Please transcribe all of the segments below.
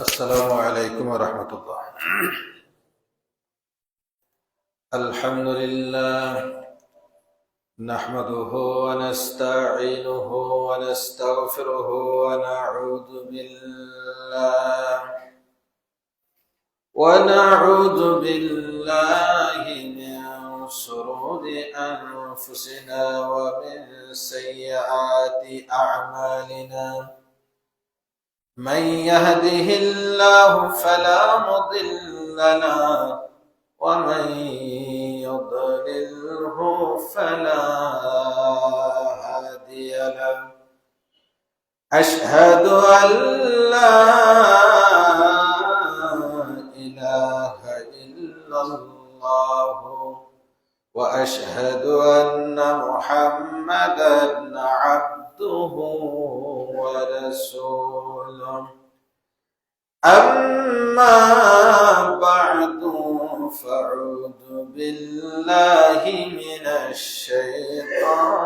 السلام عليكم ورحمة الله. الحمد لله نحمده ونستعينه ونستغفره ونعوذ بالله من شرور أنفسنا ومن سيئات أعمالنا. من يهده الله فلا مضل له ومن يضلله فلا هادي له. أشهد أن لا إله إلا الله وأشهد أن محمدا عبده ورسوله. أما بعد فأعوذ بالله من الشيطان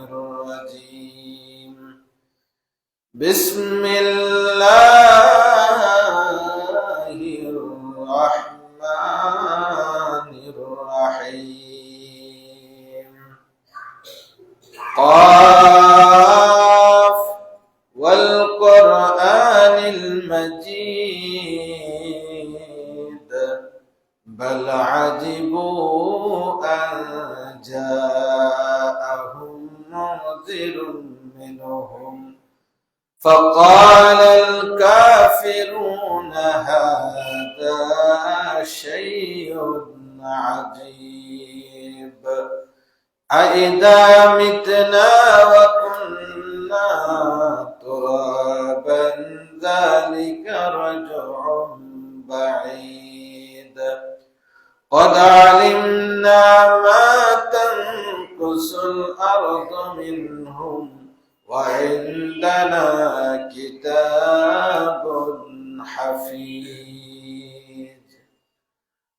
الرجيم. بسم الله الرحمن الرحيم. قاف والقرآن المجيد بل عجبوا أن جاءهم منذر منهم فقال الكافرون هذا شيء عجيب. أإذا متنا وكنا ترابا ذلك رجع بعيد. قد علمنا ما تنقص الأرض منهم وعندنا كتاب حفيظ.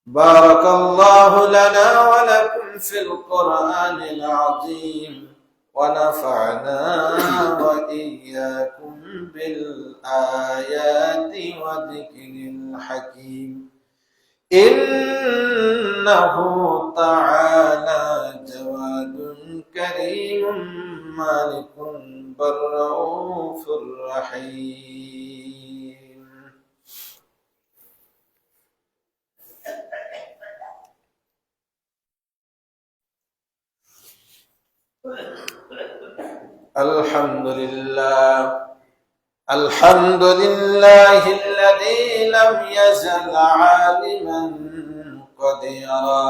بارك الله لنا ولكم في القرآن العظيم ونفعنا وإياكم بالآيات وذكر الحكيم. إنه تعالى جواد كريم مالك بالرؤوف الرحيم. الحمد لله الذي لم يزل عالما قديرا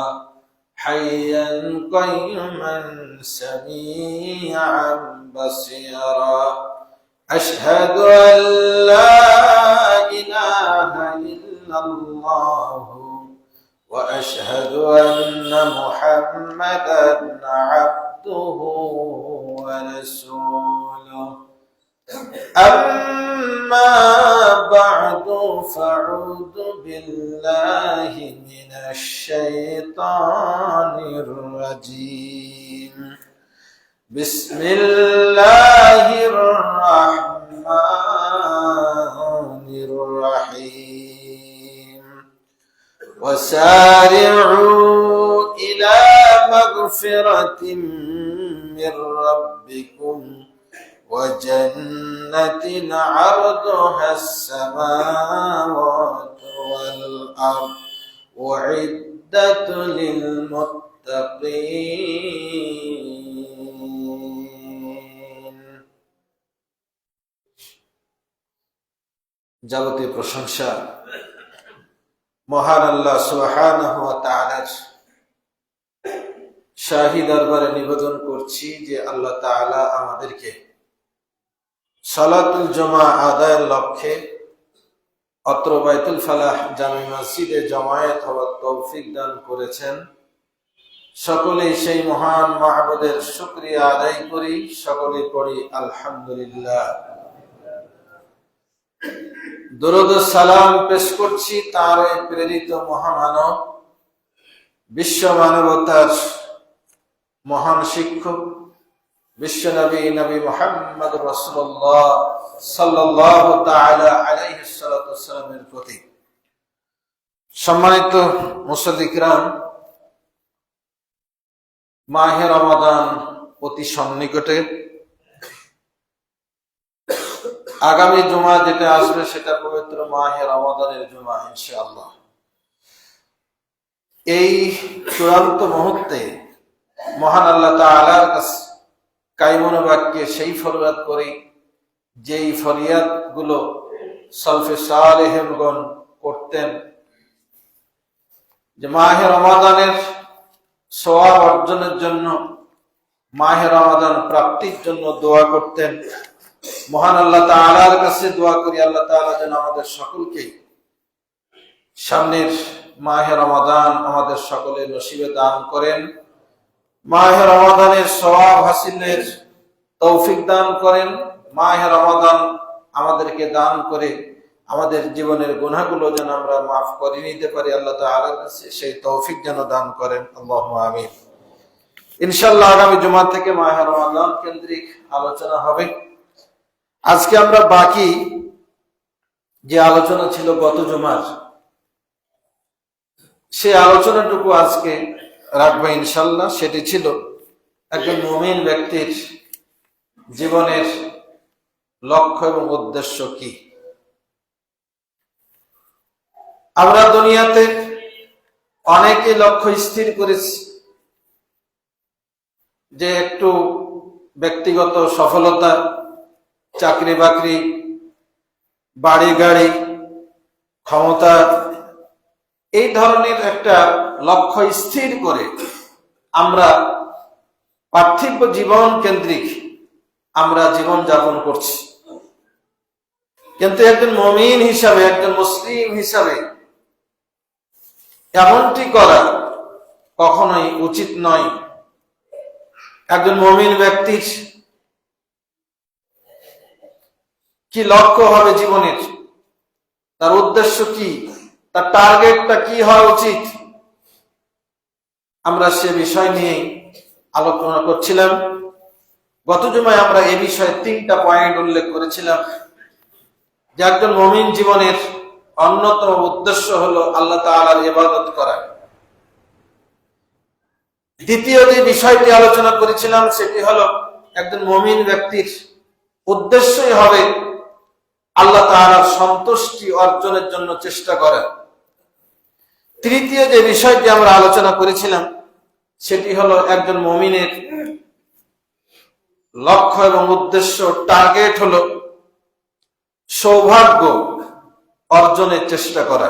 حيا قيوما سميعا بصيرا. أشهد أن لا إله إلا الله وأشهد أن محمدا عبده ورسوله. أما بعد فأعوذ بالله من الشيطان الرجيم. بسم الله الرحمن الرحيم. وسارعوا إلى مغفرة من ربكم وجنة عرضها السماوات والأرض أعدت للمتقين. যাবতীয় প্রশংসা মহান আল্লাহ সুবহানাহু ওয়া তাআলার। শাহী দরবারে নিবেদন করছি যে আল্লাহ তাআলা আমাদেরকে সালাতুল জুমা আদায়ের লক্ষ্যে অত্র বাইতুল ফালাহ জামি মসজিদে জমায়েত হওয়ার তৌফিক দান করেছেন। সকলেই সেই মহান মাহবুদের শুকরিয়া আদায় করি, সকলেই পড়ি আলহামদুলিল্লাহ। দরুদ ও সালাম পেশ করছি তার প্রেরিত মহামানব, বিশ্ব মানবতার মহান শিক্ষক, বিশ্বনবী নবী মুহাম্মদ রাসূলুল্লাহ সাল্লাল্লাহু তাআলা আলাইহি সাল্লামের প্রতি। সম্মানিত মুসল্লি কিরাম, মাহে রমাদান অতি সন্নিকটে। আগামী জুমা যেটা আসবে সেটা পবিত্র মাহে রমাদানের জুমা ইনশাআল্লাহ। এই চূড়ান্ত মুহূর্তে মহান আল্লাহ তাআলার কাছে কায়মন বাক্যে সেই ফরিয়াদ করি যেই ফরিয়াদ গুলো সালফে সালেহিনগণ করতেন, যে মাহে রমাদানের সওয়াব অর্জনের জন্য, মাহে রমাদান প্রাপ্তির জন্য দোয়া করতেন। মহান আল্লাহ তাআলার কাছে দোয়া করি আল্লাহ তাআলা যেন আমাদের সকলকে সামনের মাহে রমাদান আমাদের সকলের নসিবে দান করেন, মাহে রমাদানের সওয়াব হাসিলের তৌফিক দান করেন, মাহে রমাদান আমাদেরকে দান করে আমাদের জীবনের গুনাহগুলো যেন আমরা মাফ করে নিতে পারি আল্লাহ তাআলার কাছে সেই তৌফিক যেন দান করেন, আল্লাহুম্মা আমিন। ইনশাআল্লাহ আগামী জুমা থেকে মাহে রমাদান কেন্দ্রিক আলোচনা হবে। আজকে আমরা বাকি যে আলোচনা ছিল গত জুমার, সেই আলোচনাটুকু আজকে রাখবো ইনশাআল্লাহ। সেটি ছিল একজন মুমিন ব্যক্তির জীবনের লক্ষ্য এবং উদ্দেশ্য কি। আমরা দুনিয়াতে অনেকে লক্ষ্য স্থির করেছি যে একটু ব্যক্তিগত সফলতা, চাকরি বাকরি, বাড়ি গাড়ি, ক্ষমতা, এই ধরনের একটা লক্ষ্য স্থির করে আমরা পার্থিব জীবন কেন্দ্রিক আমরা জীবন যাপন করছি। কিন্তু একজন মুমিন হিসাবে, একজন মুসলিম হিসাবে এমনটি করা কখনোই উচিত নয়। একজন মুমিন ব্যক্তির কি লক্ষ্য হবে জীবনের, তার উদ্দেশ্য কি, তার টার্গেটটা কি হওয়া উচিত, আমরা সে বিষয় নিয়ে আলোচনা করছিলাম। গত জুমায় আমরা এই বিষয়ে 3টা পয়েন্ট উল্লেখ করেছিলাম যে একজন মুমিন জীবনের অন্যতম উদ্দেশ্য হলো আল্লাহ তাআলার ইবাদত করা। দ্বিতীয় যে বিষয়টি আলোচনা করেছিলাম সেটি হলো একজন মুমিন ব্যক্তির উদ্দেশ্যই হবে আল্লাহ তাআলার সন্তুষ্টি অর্জনের জন্য চেষ্টা করা। তৃতীয় যে বিষয়টি আমরা আলোচনা করেছিলাম সেটি হলো একজন মুমিনের লক্ষ্য এবং উদ্দেশ্য, টার্গেট হলো সৌভাগ্য অর্জনের চেষ্টা করা।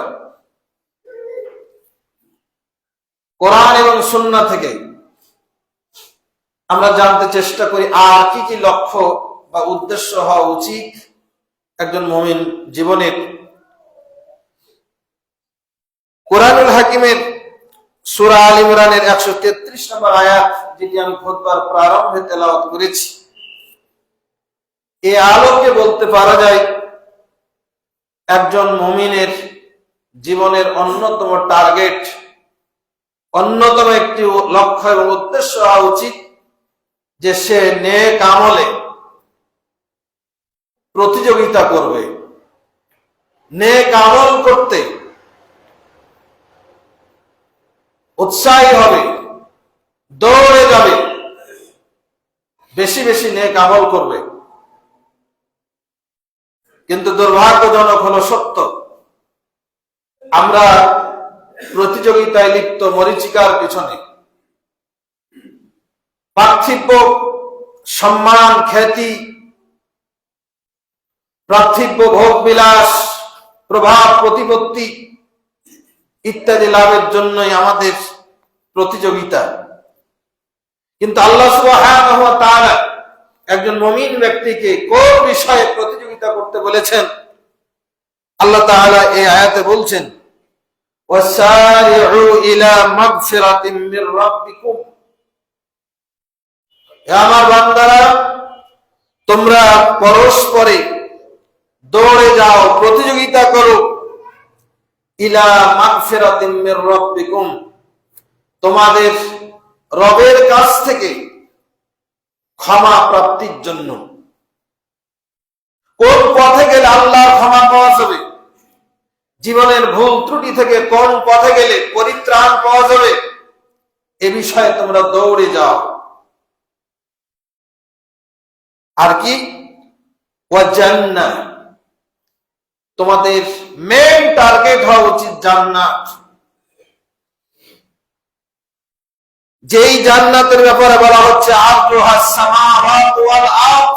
কোরআন এবং সুন্নাহ থেকে আমরা জানতে চেষ্টা করি আর কি কি লক্ষ্য বা উদ্দেশ্য হওয়া উচিত একজন মুমিন জীবনের। কোরআনুল হাকিমের সূরা আল ইমরানের 133 নম্বর আয়াত, যেটি আমি খুতবার প্রারম্ভে তেলাওয়াত করেছি, এই আলোকে বলতে পারা যায় একজন মুমিনের জীবনের অন্যতম টার্গেট, অন্যতম একটি লক্ষ্য এবং উদ্দেশ্য হওয়া উচিত যে সে নেক আমলে প্রতিযোগিতা করবে, নেক আমল করতে উৎসাহী হবে, দৌড়ে যাবে, বেশি বেশি নেক আমল করবে। কিন্তু দুর্ভাগ্যজনক হলো সত্য, আমরা প্রতিযোগিতায় লিপ্ত মরীচিকার পিছনে, পার্থিব সম্মান, খ্যাতি, পার্থিব ভোগ বিলাস, প্রভাব প্রতিপত্তি ইত্যাদি লাভের জন্যই আমাদের প্রতিযোগিতা। কিন্তু আল্লাহ সুবহানাহু ওয়া তাআলা একজন মুমিন ব্যক্তিকে কোন বিষয়ে প্রতিযোগিতা করতে বলেছেন? আল্লাহ তাআলা এই আয়াতে বলছেন, ওয়াসারিউ ইলা মাগফিরাতিম মির রাব্বিকুম, হে আমার বান্দারা, তোমরা পরস্পরে দৌড়ে যাও, প্রতিযোগিতা করো, ইলা মাগফিরাতিম মির রাব্বিকুম, তোমাদের রবের কাছ থেকে ক্ষমা প্রাপ্তির জন্য। কোন পথে গেলে আল্লাহর ক্ষমা পাওয়া যাবে, জীবনের ভুল ত্রুটি থেকে কোন পথে গেলে পরিত্রাণ পাওয়া যাবে, এ বিষয়ে তোমরা দৌড়ে যাও। আর কি, ওয়া জান্নাহ, তোমাদের মেইন টার্গেট হওয়া উচিত জান্নাত। যেই জান্নাতের ব্যাপারে বলা হচ্ছে আরদুহাস সামাওয়াত ওয়াল আরদ,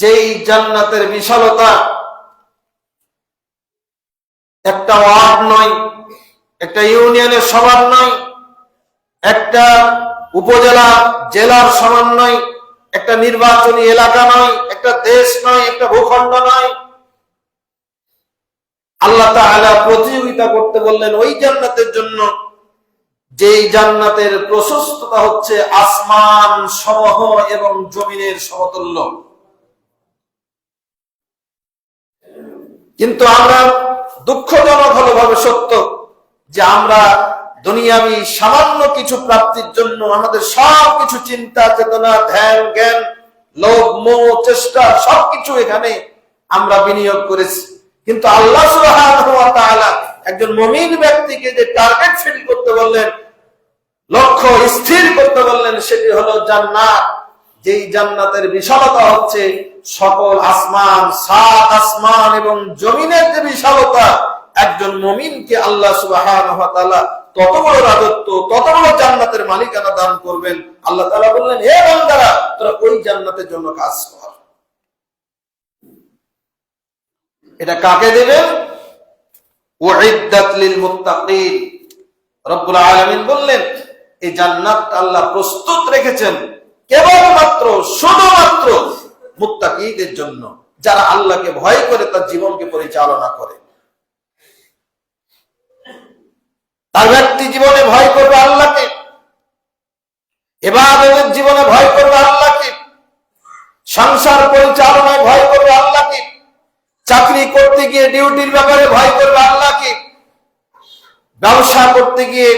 যেই জান্নাতের বিশালতা একটা ওয়ার্ড নয়, একটা ইউনিয়নের সমান নয়, একটা উপজেলা জেলার সমান নয়, একটা নির্বাচনী এলাকা নয়, একটা দেশ নয়, একটা ভূখণ্ড নয়। আল্লাহ তাআলা প্রতিযোগিতা করতে বললেন ওই জান্নাতের জন্য যেই জান্নাতের প্রশস্ততা হচ্ছে আসমান সমূহ এবং জমিনের সমতুল্য। কিন্তু আমরা দুঃখজনক হলো ভাবে সত্য যে আমরা দুনিয়াবি সামান্য কিছু প্রাপ্তির জন্য আমাদের সবকিছু চিন্তা চেতনা ধ্যান জ্ঞান লোভ মোহ চেষ্টা সবকিছু এখানে আমরা বিনিয়োগ করেছি। কিন্তু আল্লাহ সুবহানাহু ওয়া তাআলা একজন মুমিন ব্যক্তিকে যে টার্গেট সেট করতে বললেন, লক্ষ্য স্থির করতে বললেন, সেটি হলো জান্নাত। যেই জান্নাতের বিশালতা হচ্ছে সকল আসমান, সাত আসমান এবং জমিনের যে বিশালতা, একজন মুমিনকে আল্লাহ সুবহানাহু ওয়া তাআলা তত বড় রাজত্ব, তত বড় জান্নাতের মালিকানা দান করবেন। আল্লাহ তাআলা বললেন, হে বান্দারা, তোরা ওই জান্নাতের জন্য কাজ কর। এটা কাকে দেবেন? উইদ্দাত লিল মুত্তাকিন। রব্বুল আলামিন বললেন এই জান্নাত আল্লাহ প্রস্তুত রেখেছেন কেবলমাত্র শুধুমাত্র মুত্তাকিদের জন্য, যারা আল্লাহকে ভয় করে তার জীবনকে পরিচালনা করে। তার ব্যক্তি জীবনে ভয় করবে আল্লাহকে, ইবাদতের জীবনে ভয় করবে আল্লাহকে, সংসার পরিচালনায় ভয় করবে আল্লাহকে, চাকরি করতে গিয়ে ডিউটির ব্যাপারে ভয় করবে আল্লাহকে, ব্যবসা করতে গিয়ে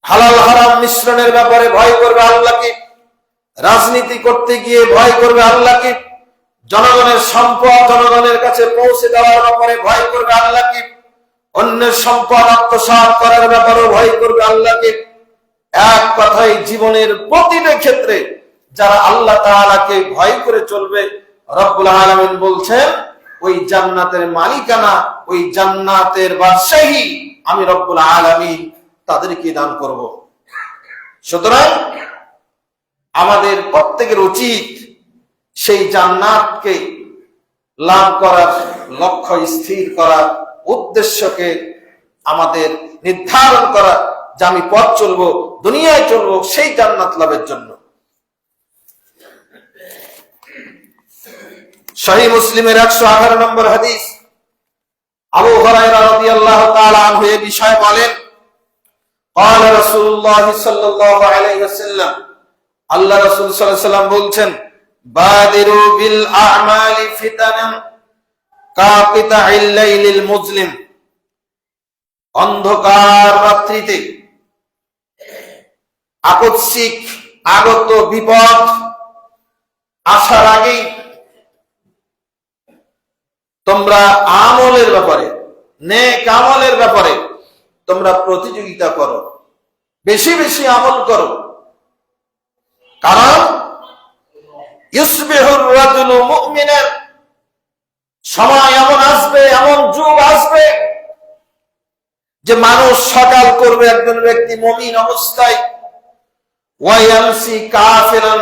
হালাল হারাম মিশ্রণের ব্যাপারে ভয় করবে আল্লাহকে, রাজনীতি করতে গিয়ে ভয় করবে আল্লাহকে, জনগণের সম্পদ জনগণের কাছে পৌঁছে দেওয়ার ব্যাপারে ভয় করবে আল্লাহকে, অন্যের সম্পদ আত্মসাৎ করার ব্যাপারে ভয় করবে আল্লাহকে। এক কথায় জীবনের প্রতিটা ক্ষেত্রে যারা আল্লাহ তাআলাকে ভয় করে চলবে, রব্বুল আলামিন বলছেন ওই জান্নাতের মালিকানা, ওই জান্নাতের বাদশাহী আমি রব্বুল আলামিন তাদেরকে দান করব। সুতরাং আমাদের প্রত্যেকের উচিত সেই জান্নাতকে লাভ করার লক্ষ্য স্থির করার, উদ্দেশ্যকে আমাদের নির্ধারণ করা যে আমি পথ চলবো, দুনিয়ায় চলবো সেই জান্নাত লাভের জন্য। সহিহ মুসলিমের 118 নম্বর হাদিস, আবু হুরায়রা রাদিয়াল্লাহু তাআলা আনহু এই বিষয়ে বলেন, قال رسول الله صلى الله عليه وسلم, আল্লাহ রাসূল সাল্লাল্লাহু আলাইহি ওয়াসাল্লাম বলছেন, বাদিরু বিল আ'মালি ফিতানান কাকিতাইল লাইলিল মুজলিম, অন্ধকার রাত্রিতে আকস্মিক আগত বিপদ আসার আগেই তোমরা আমলের ব্যাপারে, নেক আমলের ব্যাপারে তোমরা প্রতিযোগিতা করো, বেশি বেশি আমল করো। কারণ ইউসবিহুর রাজুলু মুমিনান, সময় এমন আসবে, এমন যুগ আসবে যে মানুষ সকাল করবে একজন ব্যক্তি মুমিন অবস্থায়, ওয়া ইয়ামসি কাফিরান,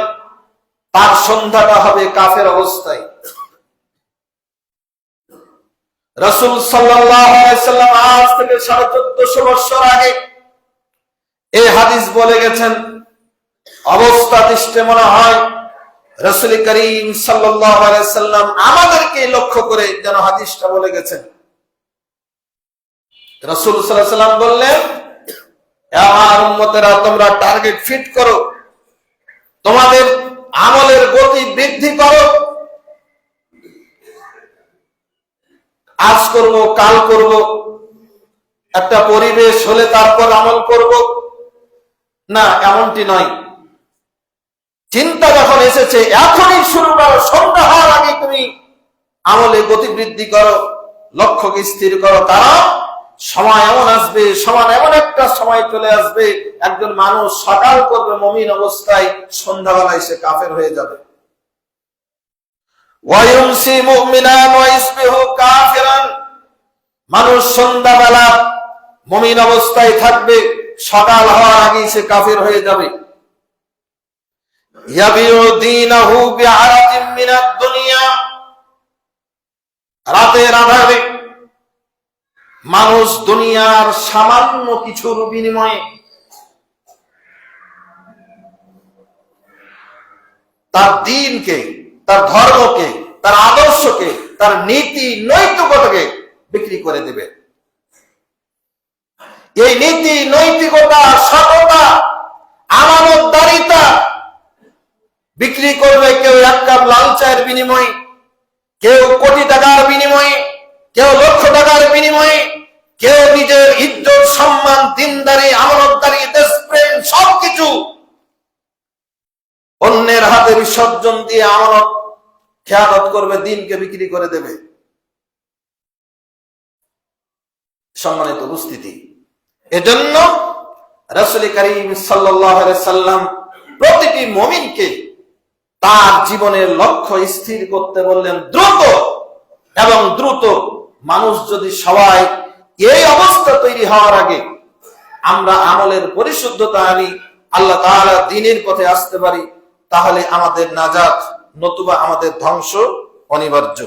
তার সন্ধ্যাটা হবে কাফের অবস্থায়। রাসূল সাল্লাল্লাহু আলাইহি ওয়াসাল্লাম আজ থেকে 1450 বছর আগে এই হাদিস বলে গেছেন। অবস্থা দৃষ্টে মনে হয় রাসূল করিম সাল্লাল্লাহু আলাইহি ওয়াসাল্লাম আমাদেরকে লক্ষ্য করে যেন হাদিসটা বলে গেছেন। রাসূল সাল্লাল্লাহু আলাইহি ওয়াসাল্লাম বললেন, আমার উম্মতেরা তোমরা টার্গেট ফিট করো, তোমাদের আমলের গতি বৃদ্ধি করো। আজ করব, কাল করব, একটা পরিবেশ হলে তারপর আমল করব না, এমনটি নয়। চিন্তা যখন এসেছে এখনই শুরু করো, সন্ধ্যা হওয়ার আগে তুমি আমলে গতি বৃদ্ধি করো, লক্ষ্যকে স্থির করো। কারণ সময় এমন আসবে, এমন একটা সময় চলে আসবে, একজন মানুষ সকাল করবে মুমিন অবস্থায়, সন্ধ্যাবেলায় সে কাফের হয়ে যাবে। ওয়ায়ুমসি মুমিনান ওয়া ইসবিহু কাফিরান, মানুষ সন্ধ্যাবেলা মুমিন অবস্থায় থাকবে, সকাল হওয়ার আগেই সে কাফের হয়ে যাবে। ইয়াবিউ দীনাহু বিআরাদিন মিনাদ দুনিয়া, রাতের আধারে মানুষ দুনিয়ার সামান্য কিছুর বিনিময়ে তার দ্বীনকে, তার ধর্মকে, তার আদর্শকে, তার নীতি নৈতিকতাকে বিক্রি করে দেবে। এই নীতি নৈতিকতা, সততা, আমানতদারিতা বিক্রি করবে কেউ এক কাপ লাল চায়ের বিনিময়ে, কেউ কোটি টাকার বিনিময়ে, কেউ লক্ষ টাকার বিনিময়ে, কেউ নিজের ইজ্জত, সম্মান, দিনদারি, আমানতদারি, দেশপ্রেম সবকিছু অন্যের হাতে বিসর্জন দিয়ে আমানত খেয়ানত করবে, দিনকে বিক্রি করে দেবে। সম্মানিত উপস্থিতি, এজন্য রাসূল করিম সাল্লাল্লাহু আলাইহি সাল্লাম প্রতিটি মুমিনকে তার জীবনের লক্ষ্য স্থির করতে বললেন দ্রুত এবং দ্রুত। মানুষ যদি সবাই এই অবস্থা তৈরি হওয়ার আগে আমরা আমলের পরিশুদ্ধতা আনি, আল্লাহ তাআলা দ্বীনের পথে আসতে পারি, তাহলে আমাদের নাজাত, নতুবা আমাদের ধ্বংস অনিবার্য।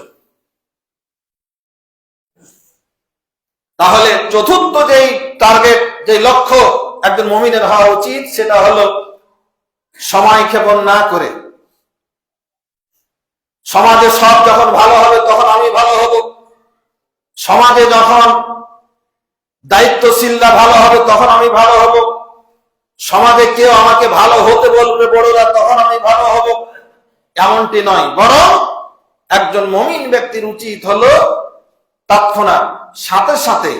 তাহলে চতুর্থ যেই টার্গেট, যে লক্ষ্য একজন মুমিনের হওয়া উচিত, সেটা হলো সময় ক্ষেপণ না করে। সমাজে সব যখন ভালো হবে তখন আমি ভালো হব, সমাজে যখন দায়িত্বশীলরা ভালো হবে তখন আমি ভালো হব, সমাজে কেউ আমাকে ভালো হতে বলবে বড়রা তখন আমি ভালো হব, এমনটি নয়। বরং একজন মুমিন ব্যক্তির উচিত হলো তৎক্ষণাৎ সাথে সাথে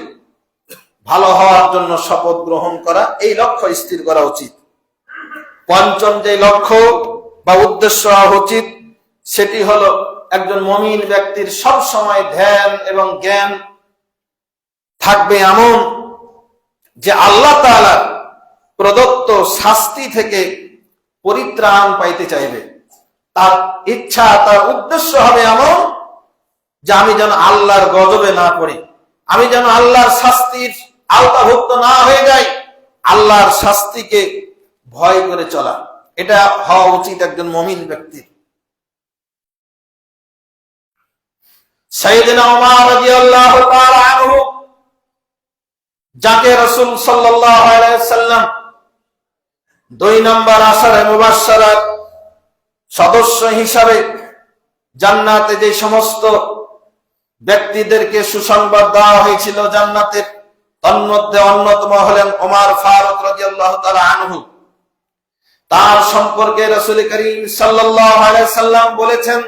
ভালো হওয়ার জন্য শপথ গ্রহণ করা, এই লক্ষ্য স্থির করা উচিত। পঞ্চম যে লক্ষ্য বা উদ্দেশ্য হওয়া উচিত, সেটি হলো একজন মুমিন ব্যক্তির সব সময় ধ্যান এবং জ্ঞান থাকবে এমন যে আল্লাহ তাআলা প্রদত্ত শাস্তি থেকে পরিত্রাণ পাইতে চাইবে। তার ইচ্ছা, তার উদ্দেশ্য হবে এমন যে আমি যেন আল্লাহর গজবে না পড়ি, আমি যেন আল্লাহর শাস্তির আওতাভুক্ত না হয়ে যাই, আল্লাহর শাস্তিকে ভয় করে চলা, এটা হওয়া উচিত একজন মুমিন ব্যক্তির। সাইয়েদনা ওমর রাদিয়াল্লাহু তাআলা আনহু, যাকে রাসূল সাল্লাল্লাহু আলাইহি ওয়াসাল্লাম 2 নম্বর আশারে মুবাশশারাত সদস্য হিসাবে জান্নাতে যে সমস্ত ব্যক্তিদেরকে সুসংবাদ দেওয়া হয়েছিল জান্নাতের, তন্মধ্যে অন্যতম হলেন ওমর ফারুক রাদিয়াল্লাহু তাআলা আনহু। তার সম্পর্কে রাসূল করিম সাল্লাল্লাহু আলাইহি ওয়াসাল্লাম বলেছেন,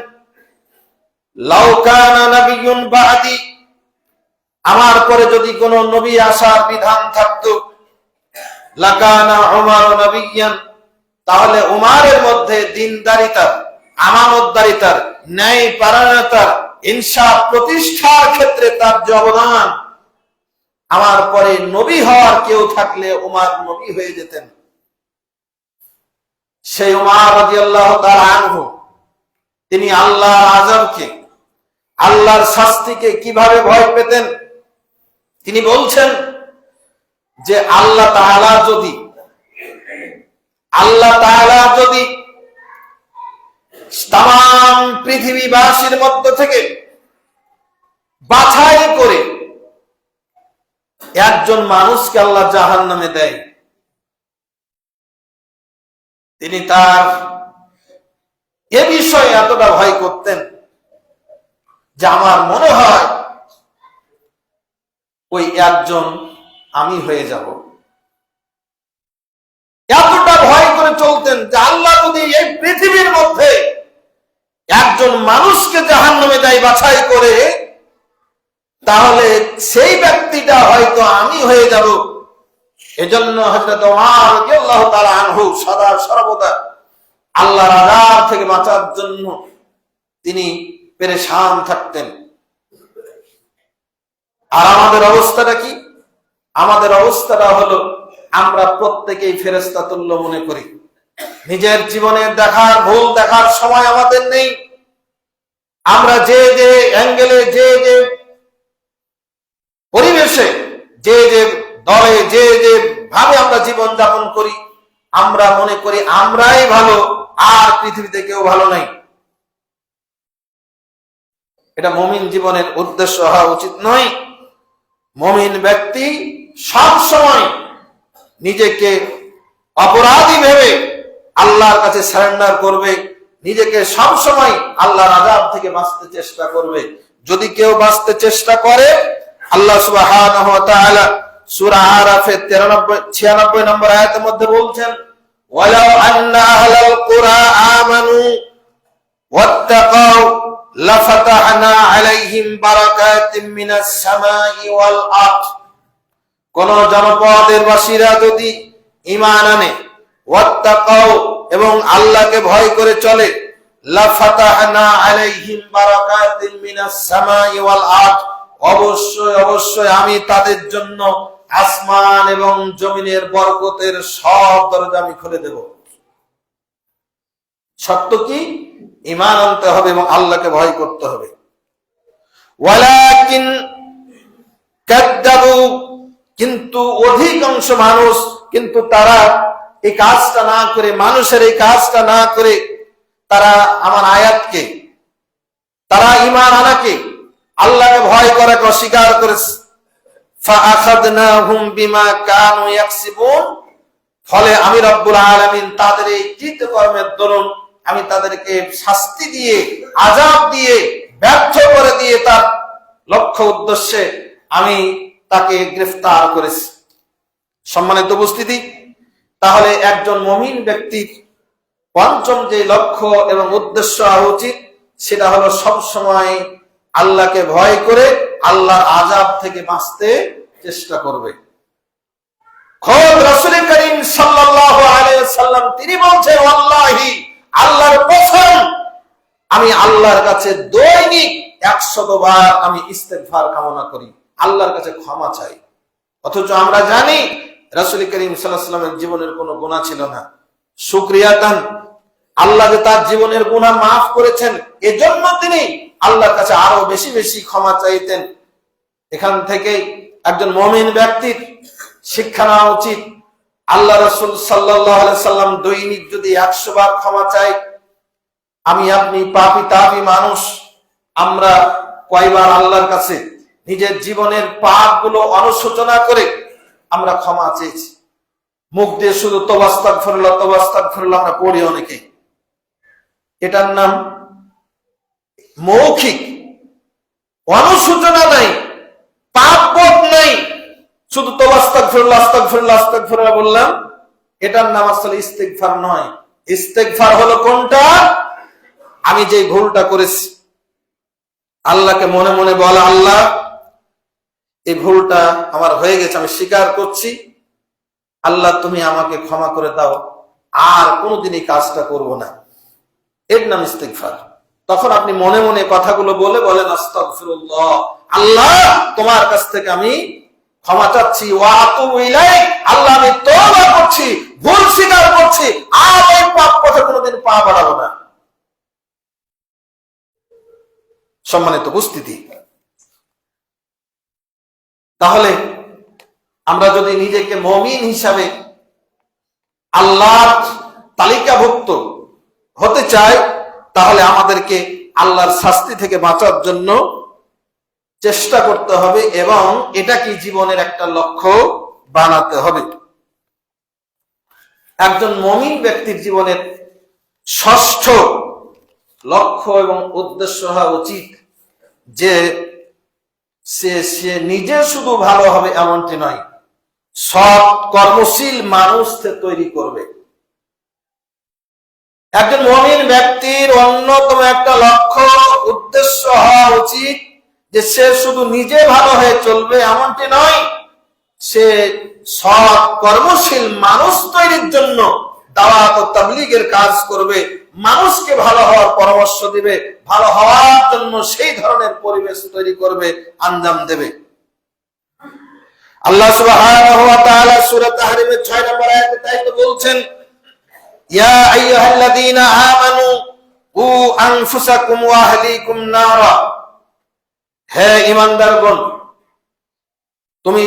লাউ কানা নাবিয়্যুন বা'দি, আমার পরে যদি কোন নবী আসার বিধান থাকতো, লাকানা উমর নাবিয়্যান, তাহলে উমারের মধ্যে দ্বীনদারিতার, আমানতদারিতার, ন্যায় পরায়ণতার, ইনসাফ প্রতিষ্ঠার ক্ষেত্রে তার যে অবদান, আমার পরে নবী হওয়ার কেউ থাকলে উমর নবী হয়ে যেতেন। সেই উমর রাদিয়াল্লাহু তাআলা আনহু, তিনি আল্লাহর আযাবকে, আল্লাহর শাস্তিকে কিভাবে ভয় পেতেন, তিনি বলছেন যে আল্লাহ তাআলা যদি তাম পৃথিবীবাসীর মধ্য থেকে বাছাই করে একজন মানুষকে আল্লাহ জাহান্নামে দেয়, তিনি তার এ বিষয়ে এতটা ভয় করতেন যে আমার মনে হয় ওই একজন আমি হয়ে যাব। এতটা ভয় করে চলতেন যে আল্লাহ যদি এই পৃথিবীর মধ্যে একজন মানুষকে জাহান্নামে দেয় বাছাই করে, তাহলে সেই ব্যক্তিটা হয়তো আমি হয়ে যাব। এজন্য হযরত ওমর রাদিয়াল্লাহু তাআলা আনহু সদা সর্বদা আল্লাহর বাঁচার জন্য তিনি পেরেশান থাকতেন। আর আমাদের অবস্থাটা কি? আমাদের অবস্থাটা হলো আমরা প্রত্যেকেই ফেরেশতা তুল্য মনে করি। নিজের জীবনের ভুল দেখার সময় আমাদের নেই। আমরা যে যে অ্যাঙ্গেলে, যে যে পরিবেশে, যে যে দলে, যে যে ভাবে আমরা জীবন যাপন করি, আমরা মনে করি আমরাই ভালো, আর পৃথিবীতে কেউ ভালো নাই। এটা মুমিন জীবনের উদ্দেশ্য হওয়া উচিত নয়। মুমিন ব্যক্তি সব সময় নিজেকে অপরাধী ভেবে আল্লাহর কাছে সারেন্ডার করবে, নিজেকে সব সময় আল্লাহর আযাব থেকে বাঁচতে চেষ্টা করবে। যদি কেউ বাঁচতে চেষ্টা করে, আল্লাহ সুবহানাহু ওয়া তাআলা সূরা আরাফের 96 নম্বর আয়াতের মধ্যে বলছেন, ওয়ালাউ আন্না আহলাল কুরা আমানু ওয়াত্তাকাউ লাফাতাহনা আলাইহিম বারাকাতিম মিনাস সামাই ওয়াল আরদ। কোন জনপদের বাসীরা যদি ঈমান আনে, ওয়াত্তাকাউ এবং আল্লাহকে ভয় করে চলে, লাফাতাহনা আলাইহিম বারাকাতিম মিনাস সামাই ওয়াল আরদ, অবশ্যই অবশ্যই আমি তাদের জন্য আসমান এবং জমিনের বরকতের সব দরজা আমি খুলে দেব। শর্ত কি? ঈমান আনতে হবে এবং আল্লাহকে ভয় করতে হবে। ওয়ালাকিন কাযযাবু, কিন্তু অধিকাংশ মানুষ কিন্তু তারা এই কাজটা না করে, মানুষের এই কাজটা না করে তারা আমার আয়াতকে, তারা ঈমান আনাকে, আল্লাহকে ভয় করাকে অস্বীকার করেছে। ফাআখাযনাহুম বিমা কানু ইয়াকসিবুন, ফলে আমি রব্বুল আলামিন তাদের এই কৃতকর্মের দরুন আমি তাদেরকে শাস্তি দিয়ে, আযাব দিয়ে, ব্যর্থ করে দিয়ে তার লক্ষ্য উদ্দেশ্যে আমি তাকে গ্রেফতার করেছি। সম্মানিত উপস্থিতি, তাহলে একজন মুমিন ব্যক্তির পঞ্চম যে লক্ষ্য এবং উদ্দেশ্য হওয়া উচিত, সেটা হলো সব সময় আল্লাহকে ভয় করে আল্লাহর আযাব থেকে বাঁচতে চেষ্টা করবে। খোদ রাসূল করিম সাল্লাল্লাহু আলাইহি ওয়াসাল্লাম তিনি বলছেন, ওয়াল্লাহি, আল্লাহর কসম, আমি আল্লাহর কাছে দৈনিক 100 বার আমি ইস্তেগফার কামনা করি, আল্লাহর কাছে ক্ষমা চাই। অথচ আমরা জানি রাসূল করিম সাল্লাল্লাহু আলাইহি ওয়াসাল্লামের জীবনের কোনো গুনাহ ছিল না। শুকরিয়াতান, আল্লাহ যে তার জীবনের গুনাহ মাফ করেছেন, এজন্য তিনি আল্লাহর কাছে আরো বেশি বেশি ক্ষমা চাইতেন। এখান থেকে একজন মুমিন ব্যক্তির শিক্ষা নেওয়া উচিত। আল্লাহ রাসূল সাল্লাল্লাহু আলাইহি সাল্লাম দৈনিক যদি 100 বার ক্ষমা চাই, আমি আপনি পাপী তাপী মানুষ, আমরা কয়বার আল্লাহর কাছে নিজের জীবনের পাপগুলো অনুশোচনা করে আমরা ক্ষমা চেয়েছি? মুখ দিয়ে শুধু তওবা আস্তাগফিরুল্লাহ তওবা আস্তাগফিরুল্লাহ আমরা পড়ি অনেকে, এটার নাম মৌখিক অনুশোচনা নাই, পাপবোধ নাই, শুধু তওবা আস্তাগফিরুল্লাহ আস্তাগফিরুল্লাহ আস্তাগফিরুল্লাহ বললাম, এটার নাম আসলে ইস্তেগফার নয়। ইস্তেগফার হলো কোনটা? আমি যে ভুলটা করেছি, আল্লাহকে মনে মনে বলা, আল্লাহ এই ভুলটা আমার হয়ে গেছে, আমি স্বীকার করছি, আল্লাহ তুমি আমাকে ক্ষমা করে দাও, আর কোনোদিন এই কাজটা করব না। এর নাম ইস্তেগফার। তখন আপনি মনে মনে কথাগুলো বলেন, আস্তাগফিরুল্লাহ, আল্লাহ তোমার কাছ থেকে আমি ক্ষমা চাচ্ছি, ওয়া আতুবু ইলাইক, আল্লাহ আমি তওবা করছি, ভুল স্বীকার করছি, আর এই পাপ পথে কোনোদিন পা বাড়াবো না। সম্মানিত উপস্থিতি, তাহলে আমরা যদি নিজেকে মুমিন হিসাবে আল্লাহর তালিকাভুক্ত হতে চাই, তাহলে আমাদেরকে আল্লাহর শাস্তি থেকে বাঁচার জন্য চেষ্টা করতে হবে এবং এটা কি জীবনের একটা লক্ষ্য বানাতে হবে। একজন মুমিন ব্যক্তির জীবনের ষষ্ঠ লক্ষ্য এবং উদ্দেশ্য হওয়া উচিত যে সে নিজে শুধু ভালো হবে এমনটি নয়, সৎ কর্মশীল মানুষ তৈরি করবে। একজন মুমিন ব্যক্তির অন্যতম একটা লক্ষ্য উদ্দেশ্য হওয়া উচিত যে সে শুধু নিজে ভালো হয়ে চলবে এমনটি নয়, সে সৎ কর্মশীল মানুষ তৈরির জন্য দাওয়াত ও তাবলীগের কাজ করবে, মানুষকে ভালো হওয়ার পরামর্শ দিবে, ভালো হওয়ার জন্য সেই ধরনের পরিবেশ তৈরি করবে, আঞ্জাম দেবে। আল্লাহ সুবহানাহু ওয়া তাআলা সূরা তাহরিমের 6 নম্বর আয়াতে তাই তো বলছেন, ইয়া আইয়ুহাল্লাযীনা আমানু কু আনফুসাকুম ওয়া আহলিকুম নারা, হে ঈমানদারগণ, তুমি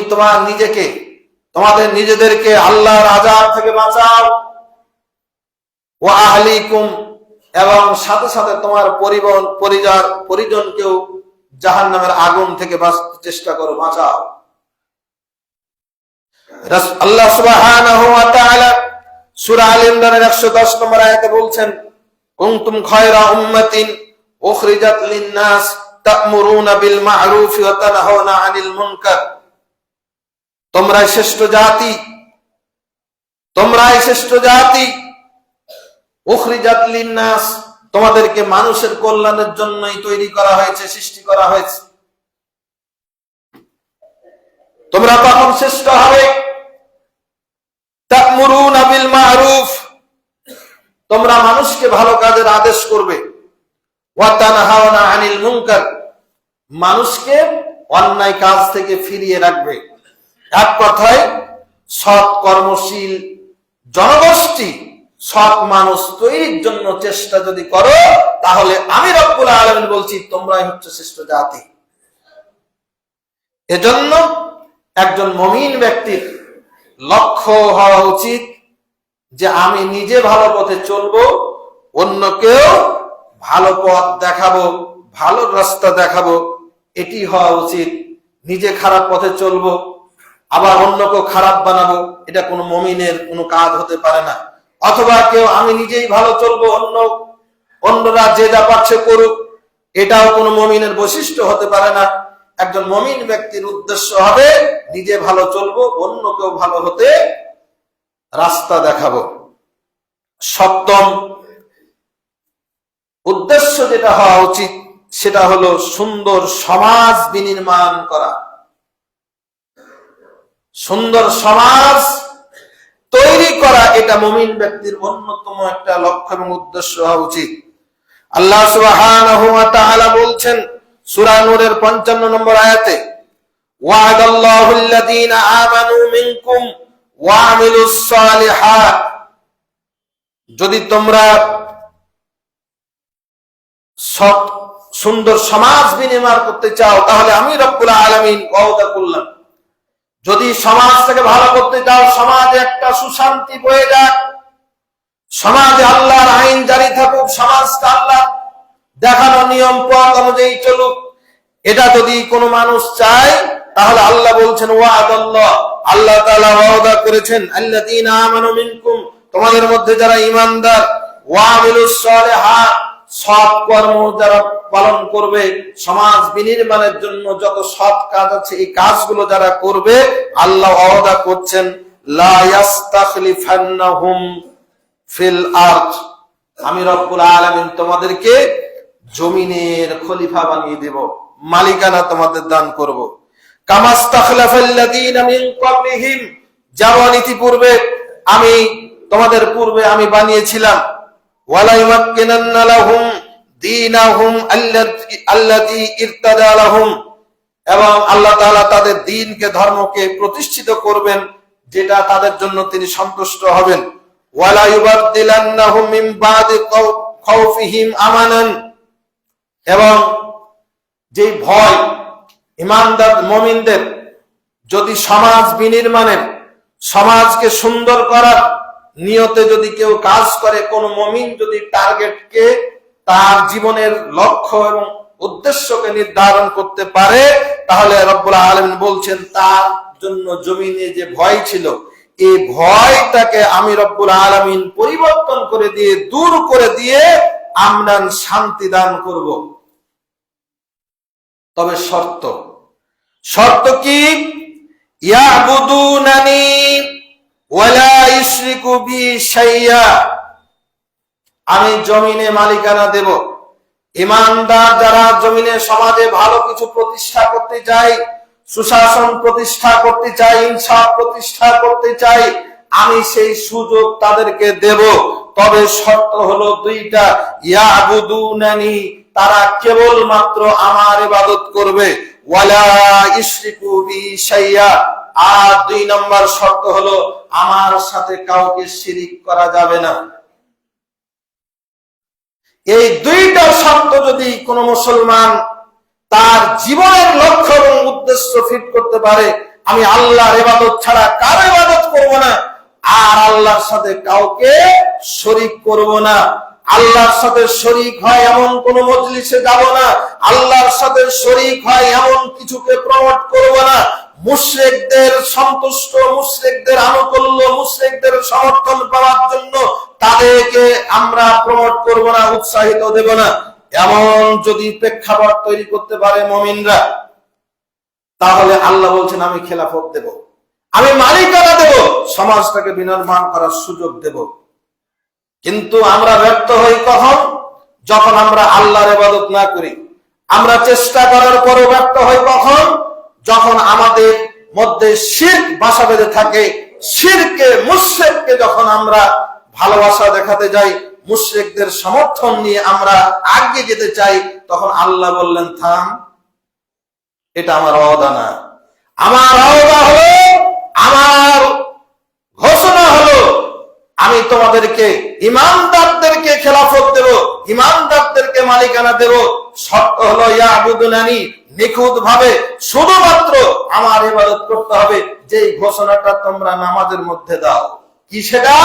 তোমাদের নিজেদেরকে আল্লাহর আযাব থেকে বাঁচাও, ওয়া আহলিকুম, এবং সাথে সাথে তোমার পরিজনকেও জাহান্নামের আগুন থেকে বাঁচাতে চেষ্টা করো, বাঁচাও। আল্লাহ সুবহানাহু ওয়া তাআলা সূরা আল ইমরানের 110 নম্বর আয়াতে বলছেন, কুনতুম খায়রা উম্মাতিন উখরিজাত লিন-নাস তা'মুরুনা বিল মা'রুফ ওয়া তানহাউনা আনিল মুনকার, তোমরাই শ্রেষ্ঠ জাতি, উখরিজাত লিন-নাস, তোমাদেরকে মানুষের কল্যাণের জন্যই তৈরি করা হয়েছে, সৃষ্টি করা হয়েছে। তোমরা তখন শ্রেষ্ঠ হবে। তা'মুরুনা বিল মা'রুফ, তোমরা মানুষকে ভালো কাজের আদেশ করবে। ওয়া তানহাউনা আনিল মুনকার, মানুষকে অন্যায় কাজ থেকে ফিরিয়ে রাখবে। এক কথায় সৎ কর্মশীল জনগোষ্ঠী, সৎ মানুষ তৈরির জন্য চেষ্টা যদি করো, তাহলে আমি রব্বুল আলামিন বলছি তোমরাই হচ্ছে শ্রেষ্ঠ জাতি। এজন্য একজন মুমিন ব্যক্তির লক্ষ্য হওয়া উচিত যে আমি নিজে ভালো পথে চলবো, অন্যকেও ভালো পথ দেখাবো, ভালো রাস্তা দেখাবো, এটি হওয়া উচিত। নিজে খারাপ পথে চলবো আবার অন্যকেও খারাপ বানাবো, এটা কোনো মুমিনের কোনো কাজ হতে পারে না। অথবা কেউ আমি নিজেই ভালো চলবো, অন্যরা যে যা পাচ্ছে করুক, এটাও কোনো মুমিনের বৈশিষ্ট্য হতে পারে না। একজন মুমিন ব্যক্তির উদ্দেশ্য হবে নিজে ভালো চলবো, অন্যকেও ভালো হতে রাস্তা দেখাবো। সপ্তম উদ্দেশ্য যেটা হওয়া উচিত সেটা হলো সুন্দর সমাজ বিনির্মাণ করা, সুন্দর সমাজ তৈরি করা, এটা মুমিন ব্যক্তির অন্যতম একটা লক্ষ্য এবং উদ্দেশ্য হওয়া উচিত। আল্লাহ সুবহানাহু ওয়া তাআলা বলছেন সূরা নূরের 55 নম্বর আয়াতে, ওয়া'দাল্লাহুল লাযীনা আমানু মিনকুম ওয়া আমিলুস সালিহাত, যদি তোমরা সুন্দর সমাজ বিনির্মাণ করতে চাও, তাহলে আমি রব্বুল আলামিন ওয়াদা করলাম, যদি সমাজটাকে ভালো করতে চাও, সমাজে একটা সুশান্তি বয়ে যাক, সমাজে আল্লাহর আইন জারি থাকুক, সমাজটা আল্লাহ দেখানো নিয়ম পথ অনুযায়ী চলুক, এটা যদি কোনো মানুষ চায়, তাহলে আল্লাহ বলছেন ওয়াদাল্লাহ, আল্লাহ তাআলা ওয়াদা করেছেন, আল্লাযীনা আমানু মিনকুম, তোমাদের মধ্যে যারা ঈমানদার, ওয়া আমিলুস সালিহাত, সৎ কর্ম যারা পালন করবে, সমাজ বিনির্মাণের জন্য যত সৎ কাজ আছে এই কাজগুলো যারা করবে, আল্লাহ ওয়াদা করছেন লা ইয়াস্তাখলিফান্নাহুম ফিল আরদ, আমি রব্বুল আলামিন তোমাদেরকে জমিনের খলিফা বানিয়ে দেব, মালিকানা তোমাদের দান করব। কামাস্তাখলাফাল্লাযীনা মিন ক্বাবলিহিম, যেমন ইতিপূর্বে তোমাদের পূর্বে আমি বানিয়েছিলাম, ওয়ালা ইউমাক্কিনান্না লাহুম দীনাহুম আল্লাযী ইরতাদা লাহুম, এবং আল্লাহ তাআলা তাদের দ্বীনকে, ধর্মকে প্রতিষ্ঠিত করবেন যেটা তাদের জন্য তিনি সন্তুষ্ট হবেন। ওয়ালা ইউবাদদিলান্নাহুম মিন বাদি খাউফিহিম আমানান, এবং যেই ভয় ঈমানদার মুমিনদের যদি সমাজ বিনির্মাণের, সমাজকে সুন্দর করার নিয়তে যদি কেউ কাজ করে, কোন মুমিন যদি টার্গেটকে, তার জীবনের লক্ষ্য এবং উদ্দেশ্যকে নির্ধারণ করতে পারে, তাহলে রব্বুল আলামিন বলছেন তার জন্য জমিনে যে ভয় ছিল, এই ভয়টাকে আমি রব্বুল আলামিন পরিবর্তন করে দিয়ে, দূর করে দিয়ে আমরান শান্তি দান করব। তবে শর্ত কি? ইয়াবুদুনানি ওয়ালা ইউশরিকু বি শাইয়া, আমি জমিনে মালিকানা দেব। ঈমানদার যারা জমিনে সমাজে ভালো কিছু প্রতিষ্ঠা করতে চায়, সুশাসন প্রতিষ্ঠা করতে চায়, ইনসাফ প্রতিষ্ঠা করতে চায়, আমি সেই সুযোগ তাদেরকে দেব, তবে শর্ত হলো দুইটা। ইয়াবুদুনানি, তারা কেবলমাত্র আমার ইবাদত করবে, ওয়ালা ইশরিকু বি শাইয়া, আর 2 নম্বর শর্ত হলো আমার সাথে কাউকে শিরিক করা যাবে না। এই 2টা শর্ত যদি কোন মুসলমান তার জীবনের লক্ষ্য এবং উদ্দেশ্য ফিট করতে পারে, আমি আল্লাহর ইবাদত ছাড়া কারো ইবাদত করব না, আর আল্লাহর সাথে কাউকে শরীক করব না, আল্লাহর সাথে শরীক হয় এমন কোন মজলিসে যাব না, আল্লাহর সাথে শরীক হয় এমন কিছুকে প্রমোট করব না, মুশরিকদের সন্তুষ্ট, মুশরিকদের আনুকূল্য, মুশরিকদের সমর্থন পাওয়ার জন্য তাদেরকে আমরা প্রমোট করব না, উৎসাহিত দেব না। এমন যদি প্রেক্ষাপট তৈরি করতে পারে মুমিনরা, তাহলে আল্লাহ বলছেন আমি খেলাফত দেব, আমি মালিকানা দেব, সমাজটাকে বিনির্মাণ করার সুযোগ দেব। কিন্তু আমরা ব্যর্থ হই কখন? যখন আমরা আল্লাহর ইবাদত না করি। আমরা চেষ্টা করার পরও ব্যর্থ হই কখন? যখন আমাদের মধ্যে শিরক বাসা বেঁধে থাকে। শিরকে, মুশরিককে যখন আমরা ভালোবাসা দেখাতে যাই, মুশরিকদের সমর্থন নিয়ে আমরা আগে যেতে চাই, তখন আল্লাহ বললেন থাম, এটা আমার ওয়াদা না। আমার ওয়াদা হলো, আমার ঘোষণা হলো, আমি তোমাদেরকে ইমানদারদেরকে খেলাফত দেব, ইমানদারদেরকে মালিকানা দেব। শর্ত হলো ইয়াবুদুনানি, নিখুঁত ভাবে শুধুমাত্র আমার ইবাদত করতে হবে। যে ঘোষণাটা তোমরা নামাজের মধ্যে দাও, কি সেটা?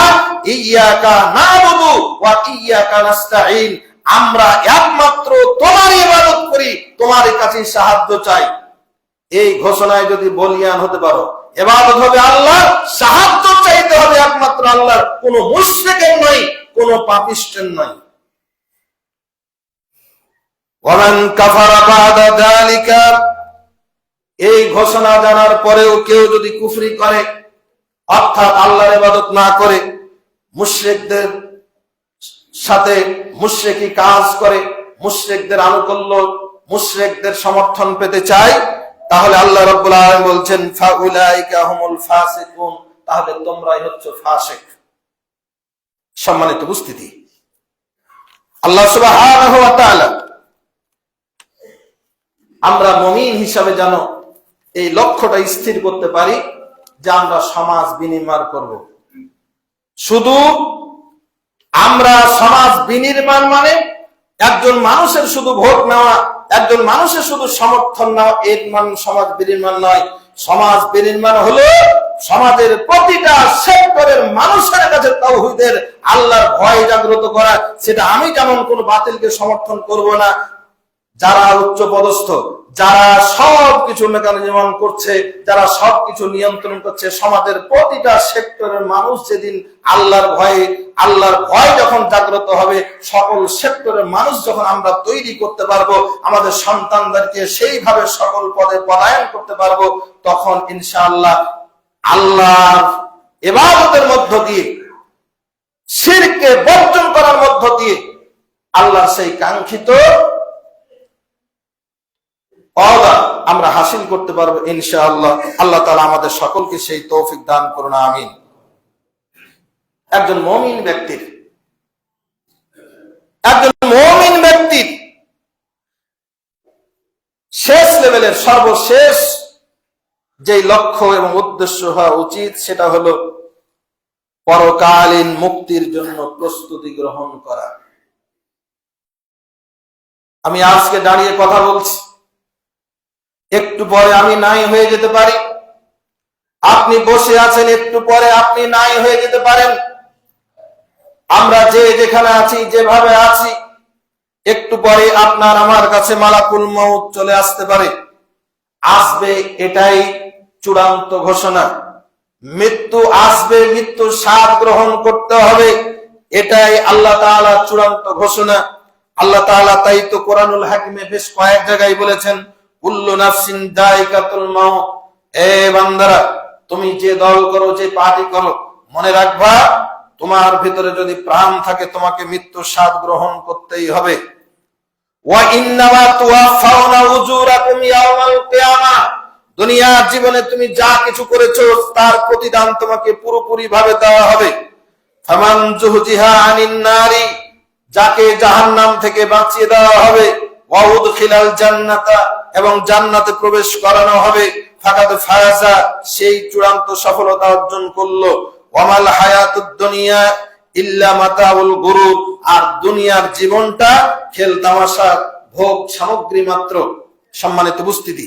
ইয়াকা নাবুদু ওয়া ইয়াকা নাস্তাঈন, আমরা একমাত্র তোমার ইবাদত করি, তোমার কাছে সাহায্য চাই। এই ঘোষণায় যদি বলিয়ান হতে পারো, ইবাদত হবে আল্লাহ, সাহায্য চাইতে হবে একমাত্র আল্লাহর, কোন মুশরিকের নয়, কোন পাপিষ্ঠের নয়। ওয়ামান কাফারা বাদা যালিকা, এই ঘোষণা জানার পরেও কেউ যদি কুফরি করে, অর্থাৎ আল্লাহর ইবাদত না করে, মুশরিকদের সাথে মুশরিকি কাজ করে, মুশরিকদের আনুকূল্য, মুশরিকদের সমর্থন পেতে চায়, তাহলে আল্লাহ রাব্বুল আলামিন বলছেন ফাউলাইকা হুমুল ফাসিকুন, তাহলে তোমরাই হচ্ছ ফাসিক। সম্মানিত উপস্থিতি, আল্লাহ সুবহানাহু ওয়া তাআলা আমরা মুমিন হিসাবে যেন এই লক্ষ্যটা স্থির করতে পারি যে আমরা সমাজ বিনির্মাণ করব। শুধু আমরা সমাজ বিনির্মাণ মানে একজন মানুষের শুধু ভোট নেওয়া, একজন মানুষের শুধু সমর্থন নেওয়া, এর মান সমাজ বিনির্মাণ নয়। সমাজ বিনির্মাণ হলো সমাজের প্রতিটা সেক্টরের মানুষের কাছে তাওহীদের, আল্লাহর ভয় জাগ্রত করা। সেটা আমি যেমন কোন বাতিলকে সমর্থন করব না, যারা উচ্চ পদস্থ, যারা সবকিছু মেকানিজম করছে, যারা সবকিছু নিয়ন্ত্রণ করছে, সমাজের প্রতিটা সেক্টরের মানুষ যেদিন আল্লাহর ভয় যখন জাগ্রত হবে, সকল সেক্টরের মানুষ যখন আমরা তৈরি করতে পারবো, আমাদের সন্তানদেরকে সেইভাবে সকল পদে পদায়ন করতে পারবো, তখন ইনশাআল্লাহ আল্লাহর ইবাদতের মধ্য দিয়ে, শিরকে বর্জন করার মধ্য দিয়ে আল্লাহর সেই কাঙ্ক্ষিত ওয়াদা আমরা হাসিল করতে পারবো ইনশাআল্লাহ। আল্লাহ তাআলা আমাদের সকলকে সেই তৌফিক দান করুন, আমিন। একজন মুমিন ব্যক্তির শেষ লেভেলের সর্বশেষ যে লক্ষ্য এবং উদ্দেশ্য হওয়া উচিত, সেটা হলো পরকালীন মুক্তির জন্য প্রস্তুতি গ্রহণ করা। আমি আজকে দাঁড়িয়ে কথা বলছি, একটু পরে আমি নাই হয়ে যেতে পারি। আপনি বসে আছেন, একটু পরে আপনি নাই হয়ে যেতে পারেন। আমরা যে যেখানে আছি, যেভাবে আছি, একটু পরে আপনার আমার কাছে মালাকুল মউত চলে আসতে পারে, আসবে, এটাই চূড়ান্ত ঘোষণা। মৃত্যু আসবে, মৃত্যুর স্বাদ গ্রহণ করতে হবে, এটাই আল্লাহ তাআলা চূড়ান্ত ঘোষণা। আল্লাহ তাআলা তাই তো কোরআনুল হাকিমে বেশ কয়েক জায়গায় বলেছেন, কুল্লু নাফসিন যায়কাতুল মাউত। এ বান্দারা, তুমি যে দল করো, যে পার্টি করো, মনে রাখবা তোমার ভিতরে যদি প্রাণ থাকে, তোমাকে মৃত্যুর স্বাদ গ্রহণ করতেই হবে। ওয়া ইন্নামা তুওয়াফাউনা উজুরাকুম ইয়াওমাল কিয়ামাহ, দুনিয়ার জীবনে তুমি যা কিছু করেছো তার প্রতিদান তোমাকে পুরোপুরি ভাবে দেওয়া হবে। ফামান জুহজিহা আনিন নারি, যাকে জাহান্নাম থেকে বাঁচিয়ে দেওয়া হবে, ওয়া উদখিলাল জান্নাতা, এবং জান্নাতে প্রবেশ করানো হবে, ফাকাদ ফায়াজা, সেই চূড়ান্ত সফলতা অর্জন করলো। ওয়ামাল হায়াতুদ দুনিয়া ইল্লা মাতাউল গুরুর, আর দুনিয়ার জীবনটা খেল তামাশা, ভোগ সামগ্রী মাত্র। সম্মানিত উপস্থিতি,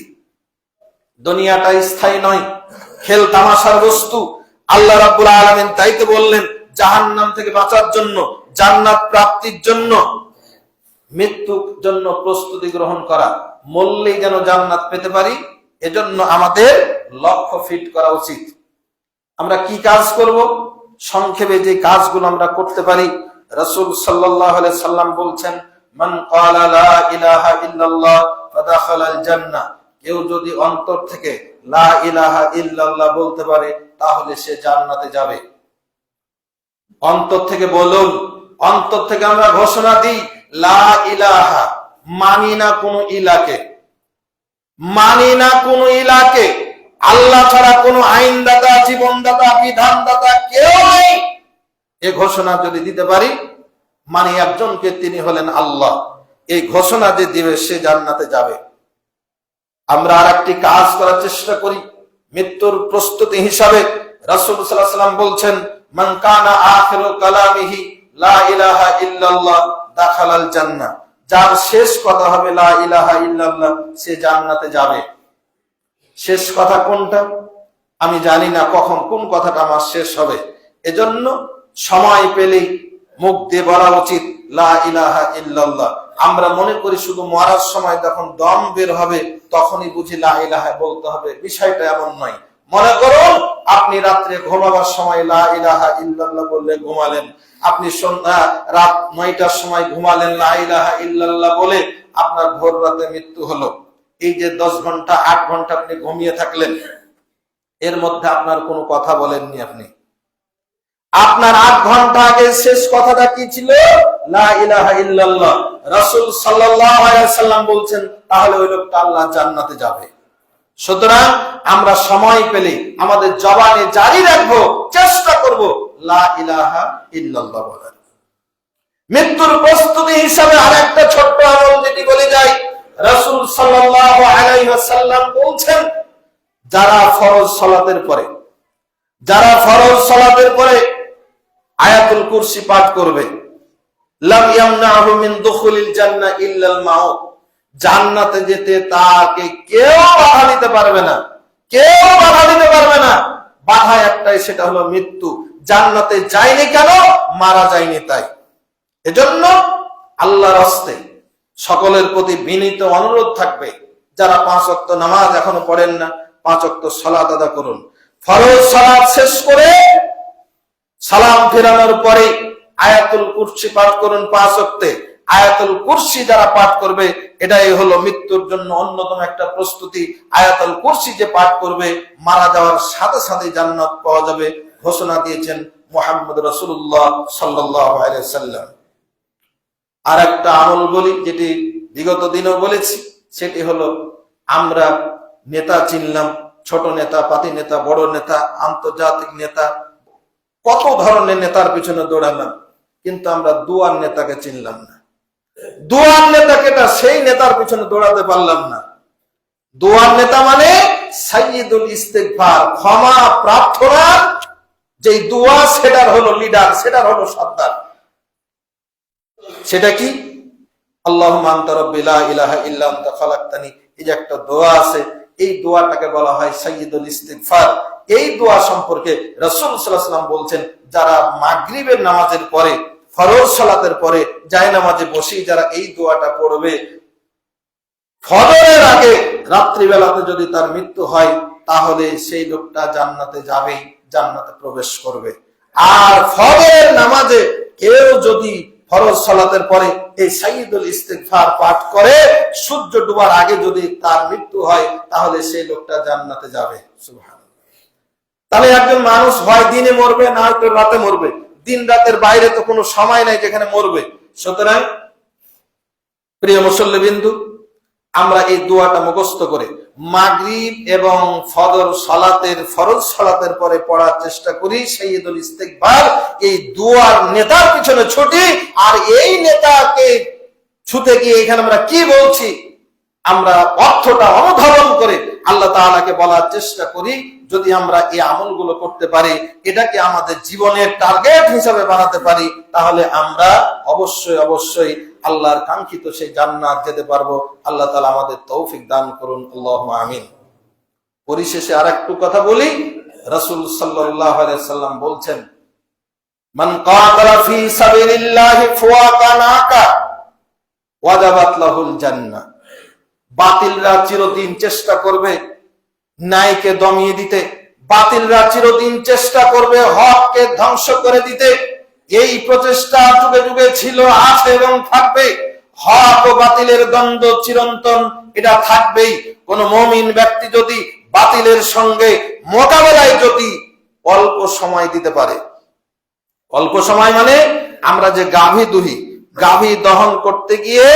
দুনিয়াটা স্থায়ী নয়, খেল তামাশার বস্তু। আল্লাহ রাব্বুল আলামিন তাই তো বললেন, জাহান্নাম থেকে বাঁচার জন্য, জান্নাত প্রাপ্তির জন্য, মৃত্যুর জন্য প্রস্তুতি গ্রহণ করা, মরলেই যেন জান্নাত পেতে পারি, এজন্য আমাদের লক্ষ্য ফিট করা উচিত। আমরা কি কাজ করব? সংক্ষেপে যে কাজগুলো আমরা করতে পারি, রাসূল সাল্লাল্লাহু আলাইহি সাল্লাম বলছেন, মান ক্বালা লা ইলাহা ইল্লাল্লাহ ফাদাখালাল জান্নাহ, কেউ যদি অন্তর থেকে লা ইলাহা ইল্লাল্লাহ বলতে পারে তাহলে সে জান্নাতে যাবে। অন্তর থেকে বলুন, অন্তর থেকে আমরা ঘোষণা দিই, লা ইলাহা, মানি না কোনো ইলাকে, মানি না কোনো ইলাকে, আল্লাহ ছাড়া কোনো আইনদাতা, জীবনদাতা, বিধানদাতা কেউ নেই। এই ঘোষণা যদি দিতে পারি, মানে একজনকে, তিনি হলেন আল্লাহ, এই ঘোষণা যে দিবে সে জান্নাতে যাবে। আমরা আর একটি কাজ করার চেষ্টা করি মৃত্যুর প্রস্তুতি হিসাবে। রাসূল সাল্লাল্লাহু আলাইহি ওয়াসাল্লাম বলছেন, মান কানা আখিরু কালামিহি লা ইলাহা ইল্লাল্লাহ দাখালাল জান্নাহ, যার শেষ কথা হবে লা ইলাহা ইল্লাল্লাহ, সে জান্নাতে যাবে। শেষ কথা কোনটা আমি জানি না, কখন কোন কথাটা আমার শেষ হবে। এজন্য সময় পেলেই মুখ দিয়ে বলা উচিত লা ইলাহা ইল্লাল্লাহ। আমরা মনে করি শুধু মরার সময় যখন দম বের হবে তখনই বুঝি লা ইলাহা বলতে হবে, বিষয়টা এমন নয়। মনে করুন আপনি রাত্রে ঘুমাবার সময় লা ইলাহা ইল্লাল্লাহ বললে ঘুমালেন, আপনি সন্ধ্যা রাত 9টার সময় ঘুমালেন লা ইলাহা ইল্লাল্লাহ বলে, আপনার ভোর রাতে মৃত্যু হলো। এই যে 10 ঘন্টা 8 ঘন্টা আপনি ঘুমিয়ে থাকলেন, এর মধ্যে আপনার কোনো কথা বলেননি আপনি, আপনার 8 ঘন্টা আগে শেষ কথাটা কি ছিল? লা ইলাহা ইল্লাল্লাহ। রাসূল সাল্লাল্লাহু আলাইহি সাল্লাম বলছেন, তাহলে ওই লোকটা আল্লাহ জান্নাতে যাবে। সুতরাং আমরা সময় পেলে আমাদের জবানে জারি রাখবো, চেষ্টা করব লা ইলাহা ইল্লাল্লাহ বলার। মৃত্যুর প্রস্তুতি হিসাবে আরেকটা ছোট্ট আমল যেটি বলে যাই, রাসূল সাল্লাল্লাহু আলাইহি ওয়াসাল্লাম বলছেন, যারা ফরজ সালাতের পরে, যারা ফরজ সালাতের পরে আয়াতুল কুরসি পাঠ করবে, লাম ইয়ামনাহু মিন দুখুলিল জান্নাহ ইল্লাল মাউত, জান্নাতে যেতে তাকে কেউ বাধা দিতে পারবে না, কেউ বাধা দিতে পারবে না। বাধা একটাই, সেটা হলো মৃত্যু। জান্নাতে যায়নি কেন? মারা যায়নি তাই। এজন্য আল্লাহর হস্তে সকলের প্রতি বিনীত অনুরোধ থাকবে, যারা 5 ওয়াক্ত নামাজ এখনো পড়েন না, 5 ওয়াক্ত সালাত আদা করুন। ফরজ সালাত শেষ করে সালাম ফেরানোর পরে আয়াতুল কুরসি পাঠ করুন 5 ওয়াক্তে। আয়াতুল কুরসি যারা পাঠ করবে, এটাই হলো মৃত্যুর জন্য অন্যতম একটা প্রস্তুতি। আয়াতুল কুরসি যে পাঠ করবে, মারা যাওয়ার সাথে সাথে জান্নাত পাওয়া যাবে, ঘোষণা দিয়েছেন মুহাম্মদ রাসূলুল্লাহ সাল্লাল্লাহু আলাইহি ওয়াসাল্লাম। আর একটা আমল বলি, যেটি বিগত দিনেও বলেছি, সেটি হলো আমরা নেতা চিনলাম, ছোট নেতা, পাতি নেতা, বড় নেতা, আন্তর্জাতিক নেতা, কত ধরনের নেতার পিছনে দৌড়ালাম, কিন্তু আমরা দুয়ার নেতাকে চিনলাম না। দুয়ার নেতা কেটা? সেই নেতার পিছনে দৌড়াতে পারলাম না। দুয়ার নেতা মানে সাইয়্যিদুল ইস্তিগফার, ক্ষমা প্রার্থনার যে দোয়া, সেটার হলো লিডার, সেটার হলো সর্দার। সেটা কি? আল্লাহুম্মা আনতা রাব্বি লা ইলাহা ইল্লা আনতা খালাকতানি, এই যে একটা দোয়া আছে, এই দোয়াটাকে বলা হয় সাইয়্যিদুল ইস্তিগফার। এই দোয়া সম্পর্কে রাসূল সাল্লাল্লাহু আলাইহি ওয়াসাল্লাম বলছেন, যারা মাগরিবের নামাজের পরে, ফরজ সালাতের পরে জায়নামাজে বসে যারা এই দোয়াটা পড়বে, ফজরের আগে রাত্রিবেলাতে যদি তার মৃত্যু হয়, তাহলে সেই লোকটা জান্নাতে যাবে, জান্নাতে প্রবেশ করবে। আর ফজরের নামাজে কেউ যদি ফরজ সালাতের পরে এই সাইয়্যিদুল ইস্তিগফার পাঠ করে, সূর্য ডোবার আগে যদি তার মৃত্যু হয়, তাহলে সেই লোকটা জান্নাতে যাবে। সুবহানাল্লাহ। তাহলে একজন মানুষ হয় দিনে মরবে, না হয়তো রাতে মরবে। দিন রাতের বাইরে তো কোনো সময় নাই যেখানে মরবে। সুতরাং প্রিয় মুসল্লিবিন্দু, আমরা এই দোয়াটা মুখস্থ করে মাগরিব এবং ফজর সালাতের ফরজ সালাতের পরে পড়ার চেষ্টা করি। সাইয়্যিদুল ইস্তিগফার এই দুয়ার নেতার পিছনে ছুটি। আর এই নেতাকে ছুটে গিয়ে এখানে আমরা কি বলছি, আমরা অর্থটা অনুধাবন করে আল্লাহ তাআলাকে বলার চেষ্টা করি। যদি আমরা এই আমলগুলো করতে পারি, এটাকে আমাদের জীবনের টার্গেট হিসাবে বানাতে পারি, তাহলে আমরা অবশ্যই অবশ্যই আল্লাহর কাঙ্ক্ষিত সেই জান্নাত যেতে পারবো। আল্লাহ তাআলা আমাদের তৌফিক দান করুন, আল্লাহুম্মা আমিন। পরিশেষে আরেকটু কথা বলি। রাসূল সাল্লাল্লাহু আলাইহি সাল্লাম বলছেন, মান কাতালা ফি সাবিলিল্লাহি ফাওয়াকানাকা ওয়াজাবাত লাহুল জান্নাহ। বাতিলরা চিরদিন চেষ্টা করবে ন্যায়কে দমিয়ে দিতে, বাতিলরা চিরদিন চেষ্টা করবে হককে ধ্বংস করে দিতে। এই প্রচেষ্টা যুগে যুগে ছিল, আছে এবং থাকবে। হক ও বাতিলের দ্বন্দ্ব চিরন্তন, এটা থাকবেই। কোন মুমিন ব্যক্তি যদি বাতিলের সঙ্গে মোকাবেলায় যদি অল্প সময় দিতে পারে, অল্প সময় মানে আমরা যে গাভী দুহি, গাভী দহন করতে গিয়ে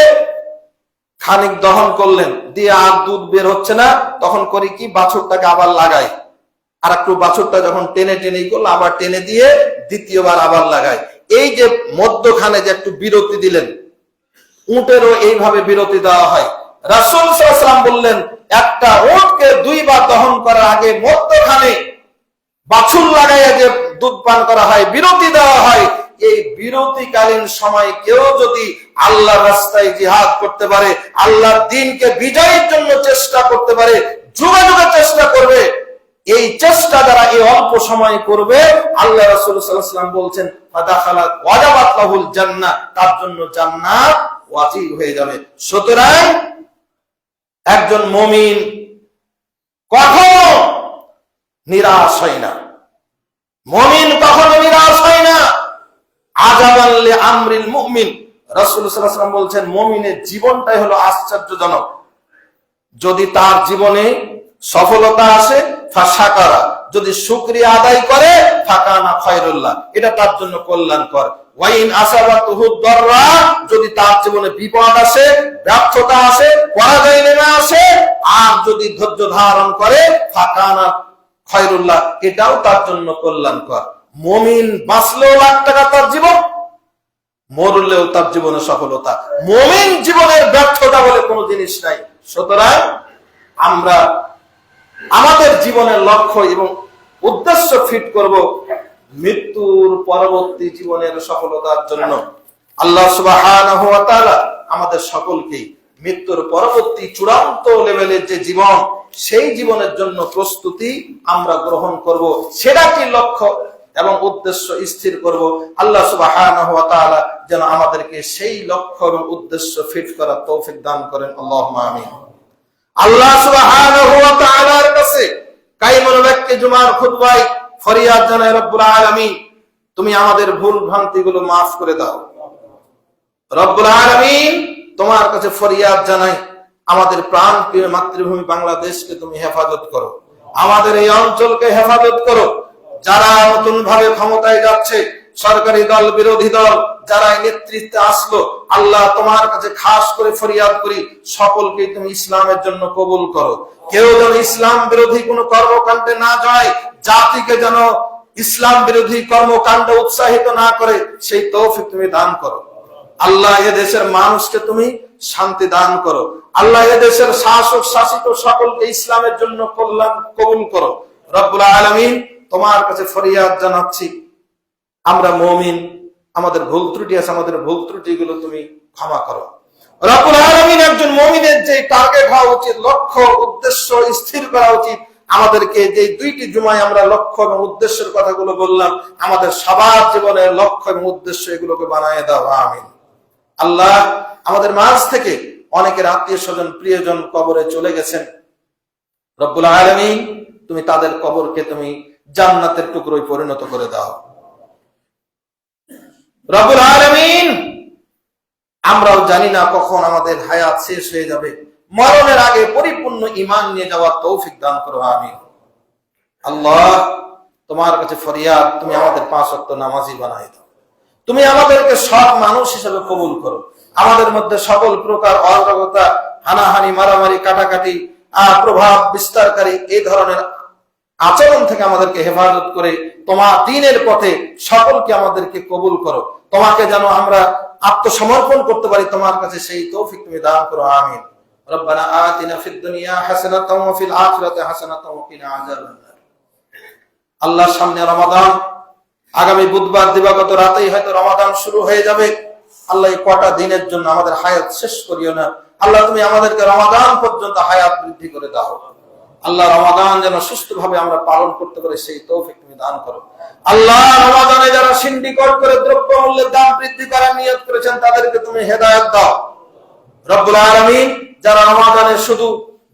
খানিক দহন করলেন, দিয়ে আর দুধ বের হচ্ছে না, তখন করি কি, বাছুরটাকে আবার লাগাই। আর একটু বাছুরটা যখন টেনে টেনে করলো, আবার টেনে দিয়ে দ্বিতীয়বার আবার লাগাই। এই যে মধ্যখানে যে একটু বিরতি দিলেন, উটেরও এইভাবে বিরতি দেওয়া হয়। রাসূল সাল্লাল্লাহু আলাইহি ওয়াসাল্লাম বললেন, একটা উটকে দুইবার দহন করার আগে মধ্যখানে বাছুর লাগাইয়া যে দুধ পান করা হয়, বিরতি দেওয়া হয়। এই বিরতিকালীন সময় কেউ যদি আল্লাহর রাস্তায় জিহাদ করতে পারে, আল্লাহর দ্বীনকে বিজয়ের জন্য চেষ্টা করতে পারে, যুগে যুগে চেষ্টা করবে, এই চেষ্টা দ্বারা এই অল্প সময় করবে, আল্লাহ রাসূল সাল্লাল্লাহু আলাইহি ওয়াসাল্লাম বলছেন, ফাদাখালা ওয়াজাবাত লাহুল জান্নাহ, তার জন্য জান্নাত ওয়াজিব হয়ে যাবে। সুতরাং একজন মুমিন কখনো নিরাশ হয় না, মুমিন কখনো নিরাশ হয় না। আজাবান লিআমরিল মুমিন, রাসূল সাল্লাল্লাহু আলাইহি ওয়াসাল্লাম বলছেন, মুমিনের জীবনটাই হলো আশ্চর্যজনক। যদি তার জীবনে সফলতা আসে, ফাশাকারা, যদি শুকরিয়া আদায় করে, ফাকানা খায়রুল্লাহ, এটা তার জন্য কল্যাণকর। ওয়াইন আসাবাতুহু দাররা, যদি তার জীবনে বিপদ আসে, ব্যর্থতা আসে, পরাজয় নেমে আসে, আর যদি ধৈর্য ধারণ করে, ফাকানা খায়রুল্লাহ, এটাও তার জন্য কল্যাণকর। মুমিন বাঁচলেও লাখ টাকা তার জীবন, মরলেও তার জীবনে সফলতা। মুমিন জীবনের ব্যর্থতা বলে কোনো জিনিস নাই। সুতরাং আমরা আমাদের জীবনের লক্ষ্য এবং উদ্দেশ্য ফিট করব মৃত্যুর পরবর্তী জীবনের সফলতার জন্য। আল্লাহ সুবহানাহু ওয়া তাআলা আমাদের সকলকেই মৃত্যুর পরবর্তী চূড়ান্ত লেভেলের যে জীবন, সেই জীবনের জন্য প্রস্তুতি আমরা গ্রহণ করব, সেটা কি লক্ষ্য এবং উদ্দেশ্য স্থির করব। আল্লাহ সুবহানাহু ওয়া তাআলা যেন আমাদেরকে সেই লক্ষ্য এবং উদ্দেশ্য ফিট করার তৌফিক দান করেন, আল্লাহুম্মা আমিন। আল্লাহ সুবহানাহু ওয়া তাআলার কাছে কায়মুল ওয়াক্তে জুমার খুতবায় ফরিয়াদ জানাই, রব্বুল আলামিন, তুমি আমাদের ভুল ভ্রান্তিগুলো মাফ করে দাও। রব্বুল আলামিন, তোমার কাছে ফরিয়াদ জানাই, আমাদের প্রাণপ্রিয় মাতৃভূমি বাংলাদেশকে তুমি হেফাজত করো, আমাদের এই অঞ্চলকে হেফাজত করো। যারা নতুন ভাবে ক্ষমতায় যাচ্ছে, সরকারি দল, বিরোধী দল, যারা নেতৃত্বে আসলো, আল্লাহ তোমার কাছে খাস করে ফরিয়াদ করি, সকলকে তুমি ইসলামের জন্য কবুল করো। কেউ যেন ইসলাম বিরোধী কোনো কর্মকাণ্ডে না যায়, জাতিকে যেন ইসলাম বিরোধী কর্মকাণ্ডে উৎসাহিত না করে, সেই তৌফিক তুমি দান করো। আল্লাহ এ দেশের মানুষকে তুমি শান্তি দান করো। আল্লাহ এ দেশের শাসক শাসিত সকলকে ইসলামের জন্য কল্যাণ কবুল করো। রব্বুল আলামিন, তোমার কাছে ফরিয়াদ জানাচ্ছি, আমরা মুমিন, আমাদের ভুল ত্রুটি আছে, আমাদের ভুল ত্রুটিগুলো তুমি ক্ষমা করো। রব্বুল আলামিন, একজন মুমিনের যে টার্গেট হওয়া উচিত, লক্ষ্য উদ্দেশ্য স্থির করা উচিত, আমাদেরকে যে দুইটি জুমায় আমরা লক্ষ্য এবং উদ্দেশ্যের কথাগুলো বললাম, আমাদের সবার জীবনের লক্ষ্য এবং উদ্দেশ্য এগুলোকে বানিয়ে দাও, আমিন। আল্লাহ, আমাদের মাঝ থেকে অনেকের আত্মীয় স্বজন প্রিয়জন কবরে চলে গেছেন, রব্বুল আলামিন, তুমি তাদের কবরকে তুমি জান্নাতের টুকরোয় পরিণত করে দাও। রব্বুল আলামিন, আমরাও জানি না কখন আমাদের হায়াত শেষ হয়ে যাবে, মরণের আগে পরিপূর্ণ ঈমান নিয়ে যাওয়ার তৌফিক দান করো, আমিন। আল্লাহ, তোমার কাছে ফরিয়াদ, তুমি আমাদের 5 ওয়াক্ত নামাজি বানাই দাও, তুমি আমাদেরকে সৎ মানুষ হিসেবে কবুল করো, আমাদের মধ্যে সকল প্রকার অরাজকতা হানাহানি, মারামারি, কাটাকাটি, প্রভাব বিস্তারকারী এই ধরনের আচরণ থেকে আমাদেরকে হেফাজত করে তোমার দ্বীনের পথে সকলকে আমাদেরকে কবুল করো। তোমাকে যেন আমরা আত্মসমর্পণ করতে পারি তোমার কাছে, সেই তৌফিক তুমি দান করো। আমিন। রব্বানা আতিনা ফিদ দুনিয়া হাসানাতাও ওয়া ফিল আখিরাতি হাসানাতাও ওয়া কিনা আযাবান নার। আল্লাহর সামনে রমাদান, আগামী বুধবার দিবাগত রাতেই হয়তো রমাদান শুরু হয়ে যাবে। আল্লাহ এই কটা দিনের জন্য আমাদের হায়াত শেষ করিও না। আল্লাহ তুমি আমাদেরকে রমাদান পর্যন্ত হায়াত বৃদ্ধি করে দাও। আল্লাহ রমাদান যেন সুস্থভাবে আমরা পালন করতে পারি সেই তৌফিক তুমি দান করো। আল্লাহ রমাদানে যারা সিন্ডিকেট করে দ্রব্যমূল্যের দাম বৃদ্ধি করার নিয়ত করেছেন তাদেরকে তুমি হেদায়েত দাও রব্বুল আলামিন। যারা রমাদানে শুধু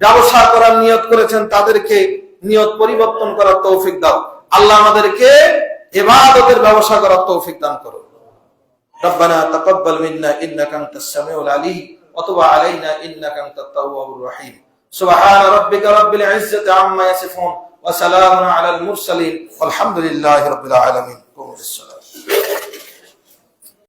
ব্যবসা করার নিয়ত করেছেন তাদেরকে নিয়ত পরিবর্তন করার তৌফিক দাও। আল্লাহ আমাদেরকে ইবাদতের ব্যবসা করার তৌফিক দান করো। রব্বানা তাকাব্বাল মিন্না ইন্নাকা আনতাস সামিউল আলিম ওয়া তুব আলাইনা ইন্নাকা আনতাত তাওয়াবুর রহিম। সুবহান রাব্বিকা রাব্বিল ইজ্জাতি আম্মা ইয়াসিফুন ওয়া সালামুন আলাল মুরসালিন ওয়ালহামদুলিল্লাহি রাব্বিল আলামিন।